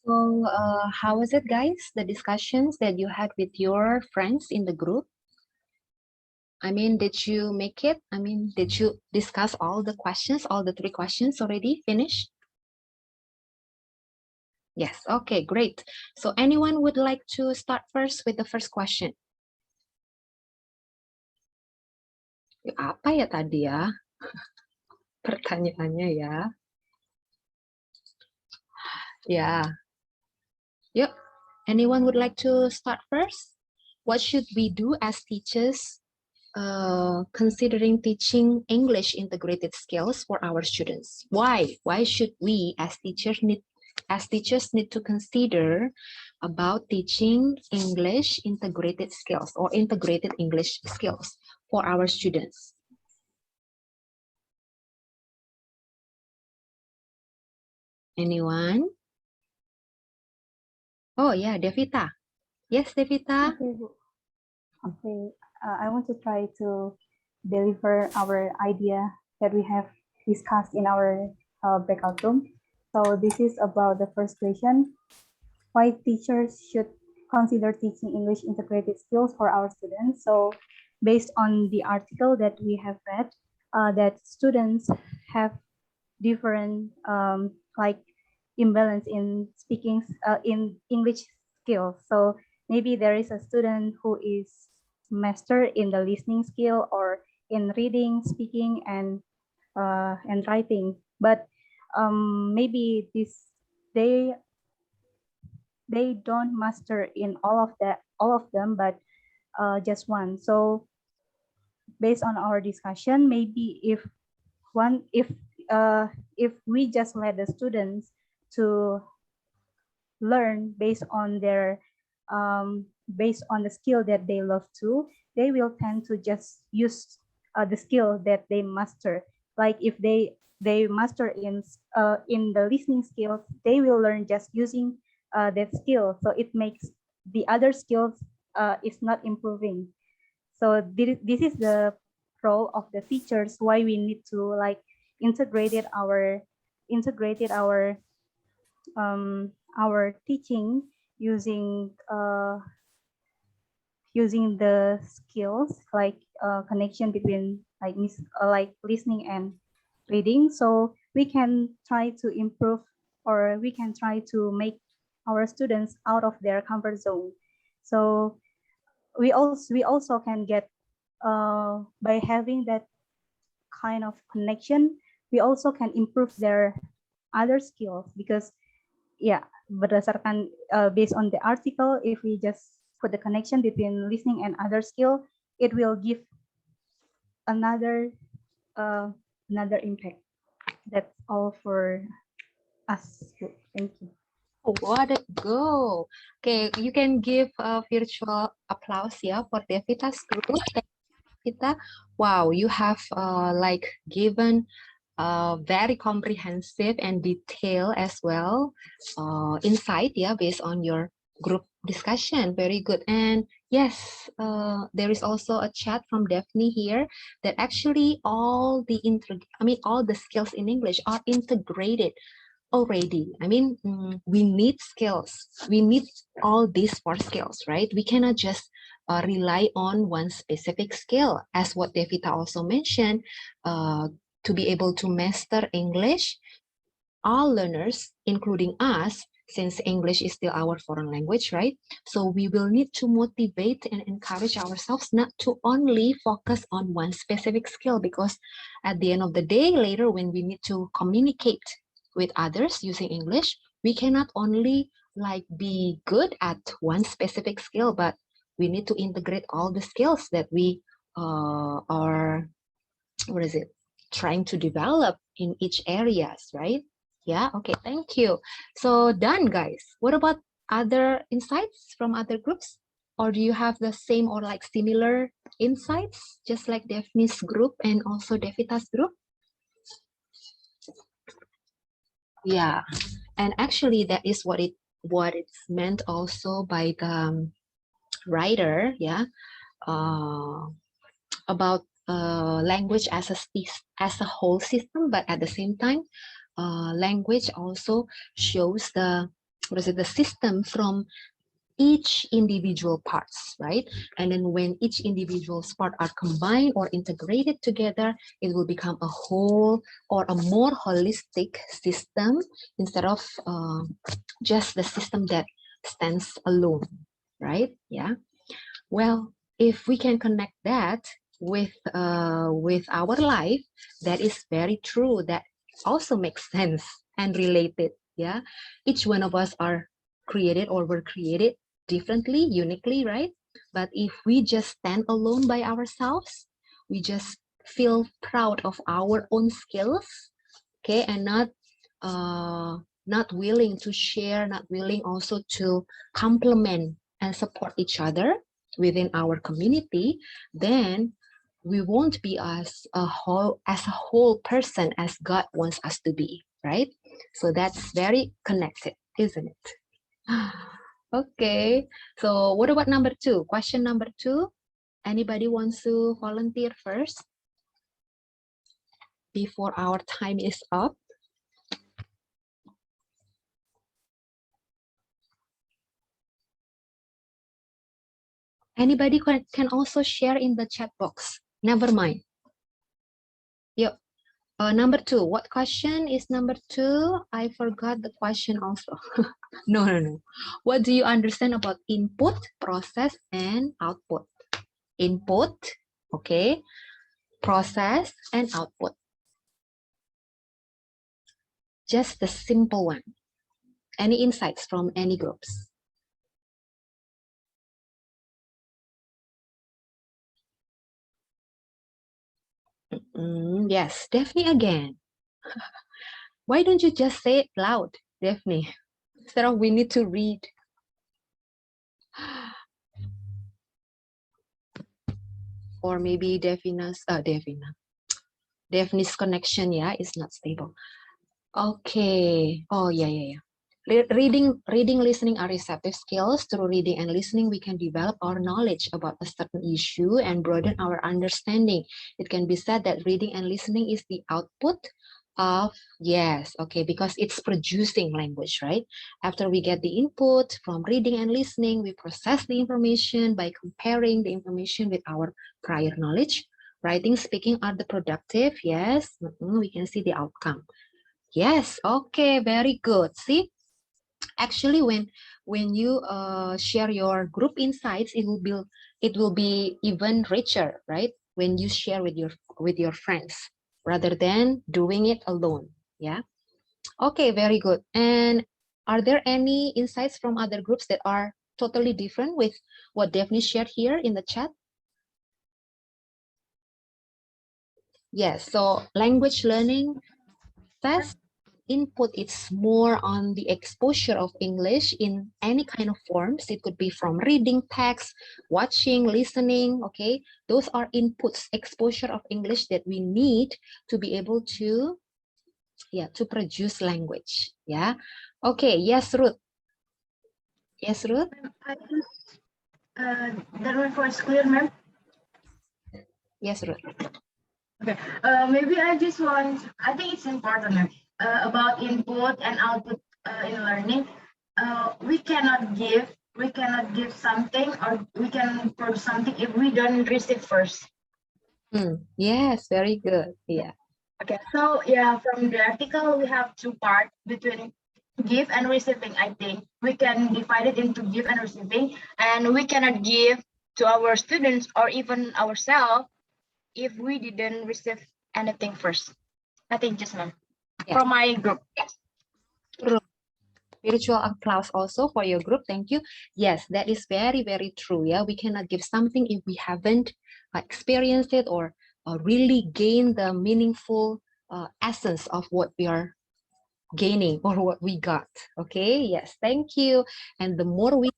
So, how was it, guys? The discussions that you had with your friends in the group? I mean, did you make it? I mean, did you discuss all the questions, all the 3 questions already finished? Yes, okay, great. So anyone would like to start first with the first question? Apa ya tadi ya? Pertanyaannya ya. Yeah. Yep. Anyone would like to start first? What should we do as teachers considering teaching English integrated skills for our students? Why? Why should we as teachers need to consider about teaching English integrated skills or integrated English skills for our students? Anyone? Oh yeah, Devita. Yes, Devita. Okay. Okay. I want to try to deliver our idea that we have discussed in our breakout room. So this is about the first question: why teachers should consider teaching English integrated skills for our students. So based on the article that we have read, that students have different like imbalance in speaking in English skills. So maybe there is a student who is master in the listening skill or in reading, speaking, and writing, but maybe they don't master in all of them, but just one. So based on our discussion, maybe if we just let the students to learn based on their based on the skill that they love to, they will tend to just use the skill that they master. Like if they master in the listening skills, they will learn just using that skill. So it makes the other skills is not improving. So this is the role of the teachers, why we need to like integrated our teaching using using the skills like connection between like listening and reading, so we can try to improve, or we can try to make our students out of their comfort zone. So we also can get by having that kind of connection, we also can improve their other skills, because yeah, berdasarkan based on the article, if we just put the connection between listening and other skill, it will give another another impact. That's all for us. Thank you. Oh, what a go. Okay, you can give a virtual applause here for Devita's group. Devita, wow, you have like given very comprehensive and detailed as well insight, yeah, based on your group discussion. Very good. And yes, there is also a chat from Daphne here that actually all the all the skills in English are integrated already. I mean, we need skills. We need all these 4 skills, right? We cannot just rely on one specific skill, as what Devita also mentioned. To be able to master English, all learners, including us, since English is still our foreign language, right? So we will need to motivate and encourage ourselves not to only focus on one specific skill, because at the end of the day, later when we need to communicate with others using English, we cannot only like be good at one specific skill, but we need to integrate all the skills that we are, trying to develop in each areas, right? Yeah, okay, thank you. So done, guys. What about other insights from other groups? Or do you have the same or like similar insights, just like Daphne's group and also Devita's group? Yeah, and actually that is what it's meant also by the writer, yeah, about language as a whole system, but at the same time, language also shows the what is it, the system from each individual parts, right? And then when each individual's part are combined or integrated together, it will become a whole or a more holistic system instead of just the system that stands alone, right? Yeah. Well, if we can connect that with our life, that is very true. That also makes sense and related. Yeah, each one of us are created or were created differently, uniquely, right? But if we just stand alone by ourselves, we just feel proud of our own skills, okay, and not willing to share, not willing also to complement and support each other within our community, then we won't be as a whole person as God wants us to be, right? So that's very connected, isn't it? Okay, so what about number 2? Question number 2. Anybody wants to volunteer first before our time is up? Anybody can also share in the chat box. Never mind. Yep. Number 2. What question is number 2? I forgot the question also. No. What do you understand about input, process, and output? Input, okay. Process and output. Just the simple one. Any insights from any groups? Yes, Daphne again. Why don't you just say it loud, Daphne? Instead of we need to read. Or maybe Daphne's connection, yeah, is not stable. Okay. Oh, yeah. Reading, listening are receptive skills. Through reading and listening, we can develop our knowledge about a certain issue and broaden our understanding. It can be said that reading and listening is the output of, yes, okay, because it's producing language, right? After we get the input from reading and listening, we process the information by comparing the information with our prior knowledge. Writing, speaking are the productive, yes, we can see the outcome. Yes, okay, very good. See, actually, when you share your group insights, it will be even richer, right? When you share with your friends rather than doing it alone. Yeah. Okay, very good. And are there any insights from other groups that are totally different with what Daphne shared here in the chat? Yes. So language learning test input is more on the exposure of English in any kind of forms. It could be from reading text, watching, listening, okay? Those are inputs, exposure of English that we need to be able to, yeah, to produce language, yeah? Okay, yes, Ruth. Yes, Ruth? That one for clear, ma'am. Yes, Ruth. Okay. Maybe I just want. I think it's important, ma'am. About input and output in learning. We cannot give. We cannot give something, or we can produce something if we don't receive first. Yes, very good. Yeah. Okay. So yeah, from the article we have two parts between give and receiving. I think we can divide it into give and receiving, and we cannot give to our students or even ourselves if we didn't receive anything first. I think just ma'am. Yes. From my group. Yes. Virtual applause also for your group. Thank you. Yes, that is very, very true. Yeah, we cannot give something if we haven't experienced it or really gain the meaningful essence of what we are gaining or what we got. Okay. Yes. Thank you. And the more we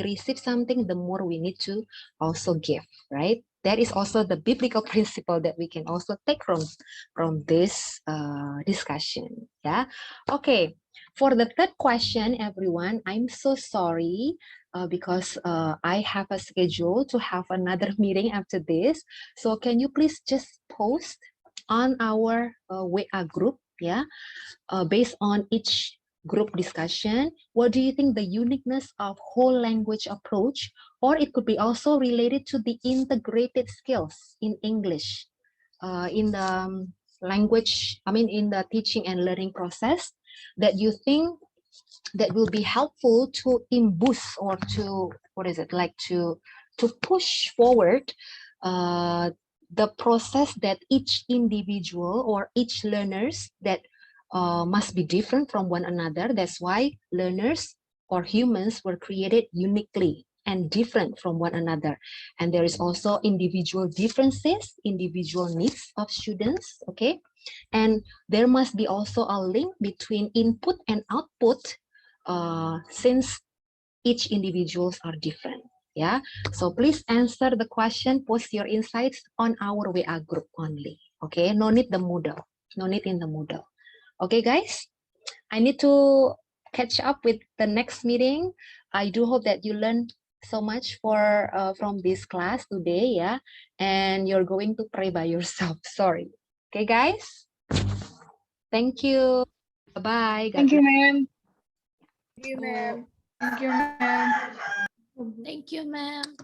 receive something, the more we need to also give, right? That is also the biblical principle that we can also take from this discussion. Yeah. Okay. For the third question, everyone, I'm so sorry because I have a schedule to have another meeting after this. So can you please just post on our WA group, yeah, based on each group discussion. What do you think the uniqueness of whole language approach, or it could be also related to the integrated skills in English, in the language, in the teaching and learning process that you think that will be helpful to boost or to, to push forward the process that each individual or each learners that must be different from one another. That's why learners or humans were created uniquely and different from one another. And there is also individual differences, individual needs of students, okay? And there must be also a link between input and output since each individuals are different. Yeah, so please answer the question, post your insights on our WA group only. Okay, no need the Moodle, no need in the Moodle. Okay, guys, I need to catch up with the next meeting. I do hope that you learned so much from this class today, yeah, and you're going to pray by yourself. Sorry. Okay, guys. Thank you. Bye. God Thank you, bless. ma'am. Thank you, ma'am. Thank you, ma'am. Thank you, ma'am.